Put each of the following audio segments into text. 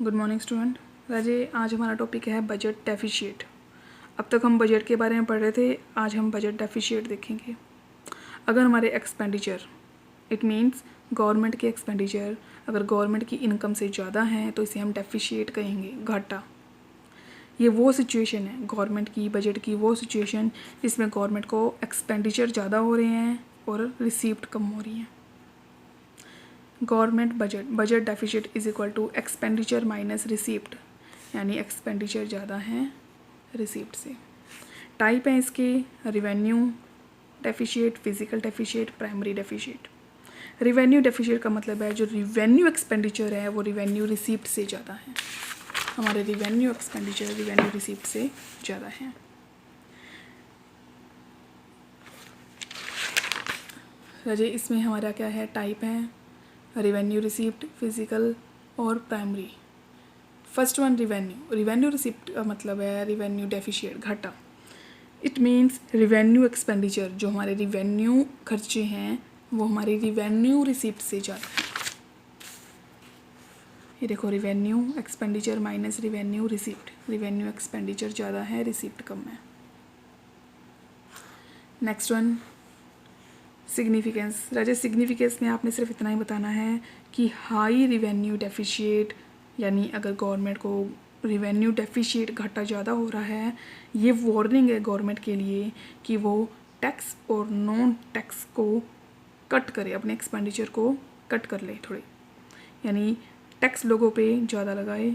Good morning student. राजे आज हमारा topic है बजट डेफिशिएट। अब तक हम बजट के बारे में पढ़ रहे थे, आज हम बजट डेफिशिएट देखेंगे। अगर हमारे एक्सपेंडिचर, इट मीन्स गवर्नमेंट के एक्सपेंडिचर अगर गवर्नमेंट की इनकम से ज़्यादा हैं तो इसे हम डेफिशिएट कहेंगे, घाटा। ये वो सिचुएशन है गवर्नमेंट की बजट की, वो सिचुएशन जिसमें गवर्नमेंट को एक्सपेंडिचर ज़्यादा हो रहे हैं और रिसीप्ट कम हो रही हैं। Government budget deficit is equal to expenditure minus receipt, यानी एक्सपेंडिचर ज़्यादा है रिसीप्ट से। टाइप है इसके revenue deficit, physical deficit, primary deficit. Revenue deficit का मतलब है जो रिवेन्यू एक्सपेंडिचर है वो रिवेन्यू रिसीप्ट से ज़्यादा है। हमारे रिवेन्यू एक्सपेंडिचर रिवेन्यू रिसीप्ट से ज़्यादा है। रजे इसमें हमारा क्या है, टाइप है रिवेन्यू रिसीप्ट, फिजिकल और primary. First one revenue receipt का मतलब है रिवेन्यू डेफिशिएट, घाटा। इट मीन्स रिवेन्यू एक्सपेंडिचर, जो हमारे रिवेन्यू खर्चे हैं वो हमारी रिवेन्यू रिसीप्ट से ज़्यादा है। ये देखो, revenue expenditure minus revenue receipt, revenue expenditure ज़्यादा है, रिसीप्ट कम है। Next one significance. राजा सिग्निफिकेंस में आपने सिर्फ इतना ही बताना है कि हाई रिवेन्यू डेफिशिएट, यानी अगर गवर्नमेंट को रिवेन्यू डेफिशिएट घाटा ज़्यादा हो रहा है, ये वार्निंग है गवर्नमेंट के लिए कि वो टैक्स और नॉन टैक्स को कट करे, अपने एक्सपेंडिचर को कट कर ले थोड़े, यानी टैक्स लोगों पे ज़्यादा लगाए,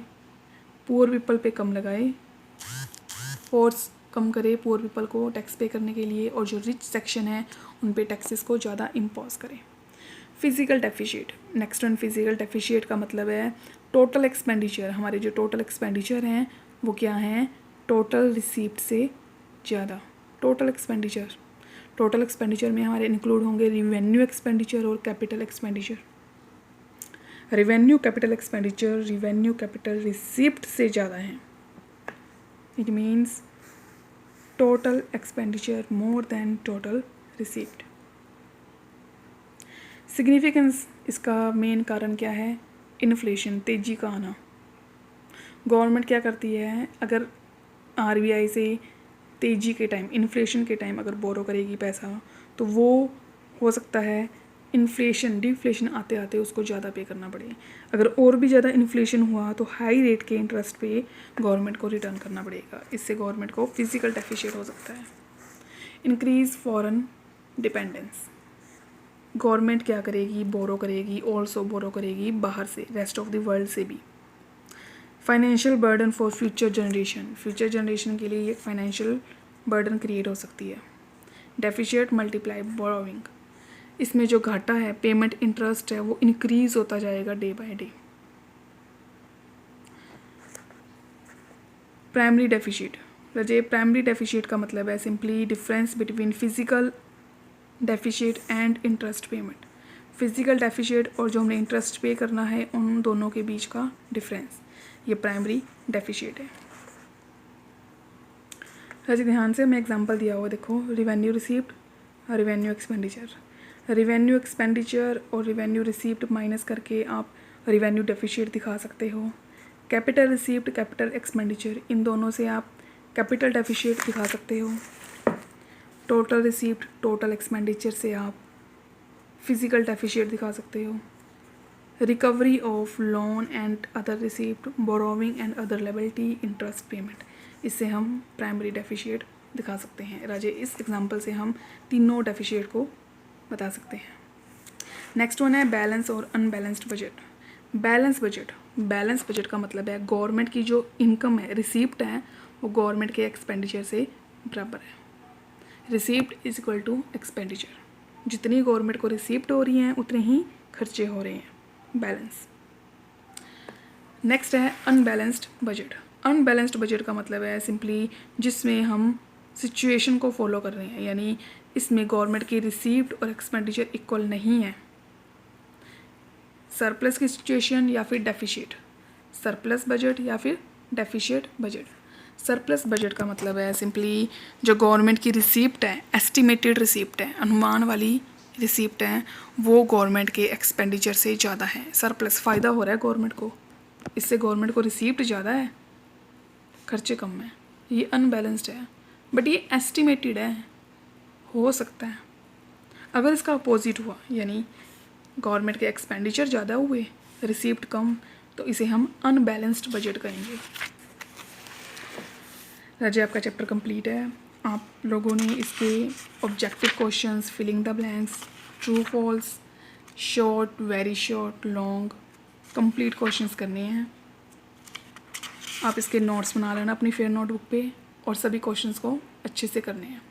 पुअर पीपल पे कम लगाए, फोर्स कम करे पुअर पीपल को टैक्स पे करने के लिए, और जो रिच सेक्शन है उन पे टैक्सेस को ज़्यादा इम्पोज करें। Physical deficit, next one physical deficit का मतलब है टोटल एक्सपेंडिचर, हमारे जो टोटल एक्सपेंडिचर हैं वो क्या हैं, टोटल रिसीप्ट से ज़्यादा। टोटल एक्सपेंडिचर में हमारे इंक्लूड होंगे रिवेन्यू एक्सपेंडिचर और capital expenditure. Revenue capital expenditure revenue capital receipt से ज़्यादा है। It means total expenditure more than total receipt. Significance, इसका मेन कारण क्या है, इन्फ्लेशन, तेज़ी का आना। गवर्नमेंट क्या करती है, अगर आरबीआई से तेज़ी के टाइम, इन्फ्लेशन के टाइम अगर बोरो करेगी पैसा, तो वो हो सकता है इन्फ्लेशन डिफ्लेशन आते आते उसको ज़्यादा पे करना पड़े। अगर और भी ज़्यादा इन्फ्लेशन हुआ तो हाई रेट के इंटरेस्ट पे गवर्नमेंट को रिटर्न करना पड़ेगा, इससे गवर्नमेंट को फिजिकल डेफिशिएट हो सकता है। इंक्रीज फॉरेन डिपेंडेंस, गवर्नमेंट क्या करेगी, बोरो करेगी, ऑल्सो बोरो करेगी बाहर से, रेस्ट ऑफ द वर्ल्ड से भी। Financial burden for future generation के लिए ये फाइनेंशियल बर्डन क्रिएट हो सकती है। डेफिशिएट मल्टीप्लाई बोरोइंग, इसमें जो घाटा है, पेमेंट इंटरेस्ट है, वो इंक्रीज होता जाएगा day by day. Primary deficit, Raje primary deficit का मतलब है simply difference between physical deficit and interest payment. Physical deficit और जो हमें इंटरेस्ट पे करना है उन दोनों के बीच का डिफरेंस, ये प्राइमरी डेफिशिएट है। रजे ध्यान से हमें एग्जांपल दिया हुआ, देखो, revenue receipt, revenue expenditure. Revenue expenditure और रिवेन्यू रिसीप्ट माइनस करके आप रिवेन्यू डेफिशिएट दिखा सकते हो। कैपिटल रिसीप्ट, कैपिटल एक्सपेंडिचर, इन दोनों से आप कैपिटल डेफिशिएट दिखा सकते हो। टोटल रिसीप्ट, टोटल एक्सपेंडिचर से आप फिजिकल डेफिशिएट दिखा सकते हो। Recovery of loan and other receipt, borrowing and other liability, interest payment, इससे हम प्राइमरी डेफिशिएट दिखा सकते हैं। राजे इस एग्जांपल से हम तीनों डेफिशिएट को बता सकते हैं। नेक्स्ट वन है बैलेंस और अनबैलेंस्ड बजट। बैलेंस बजट का मतलब है गवर्नमेंट की जो इनकम है, रिसीप्ट है, वो गवर्नमेंट के एक्सपेंडिचर से बराबर है। Receipt is equal to expenditure, जितनी गवर्नमेंट को रिसीप्ट हो रही हैं उतने ही खर्चे हो रहे हैं, बैलेंस। नेक्स्ट है अनबैलेंस्ड बजट। अनबैलेंस्ड बजट का मतलब है सिंपली जिसमें हम सिचुएशन को फॉलो कर रहे हैं, यानी इसमें गवर्नमेंट की रिसीप्ट और एक्सपेंडिचर इक्वल नहीं है। सरप्लस की सिचुएशन या फिर डेफिशिएट, सरप्लस बजट या फिर डेफिशिएट बजट। सरप्लस बजट का मतलब है सिंपली जो गवर्नमेंट की रिसीप्ट है, एस्टिमेटेड रिसीप्ट है, अनुमान वाली रिसीप्ट है, वो गवर्नमेंट के एक्सपेंडिचर से ज़्यादा है। सरप्लस, फ़ायदा हो रहा है गवर्नमेंट को, इससे गवर्नमेंट को रिसीप्ट ज़्यादा है, खर्चे कम हैं, ये अनबैलेंस्ड है। बट ये एस्टिमेटेड है, हो सकता है। अगर इसका अपोजिट हुआ, यानी गवर्नमेंट के एक्सपेंडिचर ज़्यादा हुए, रिसीप्ट कम, तो इसे हम अनबैलेंस्ड बजट कहेंगे। राजे आपका चैप्टर कंप्लीट है। आप लोगों ने इसके objective questions, filling the blanks, true false, short, very short, long, complete questions करने हैं। आप इसके नोट्स बना लेना अपनी फेयर नोटबुक पे और सभी क्वेश्चंस को अच्छे से करने हैं।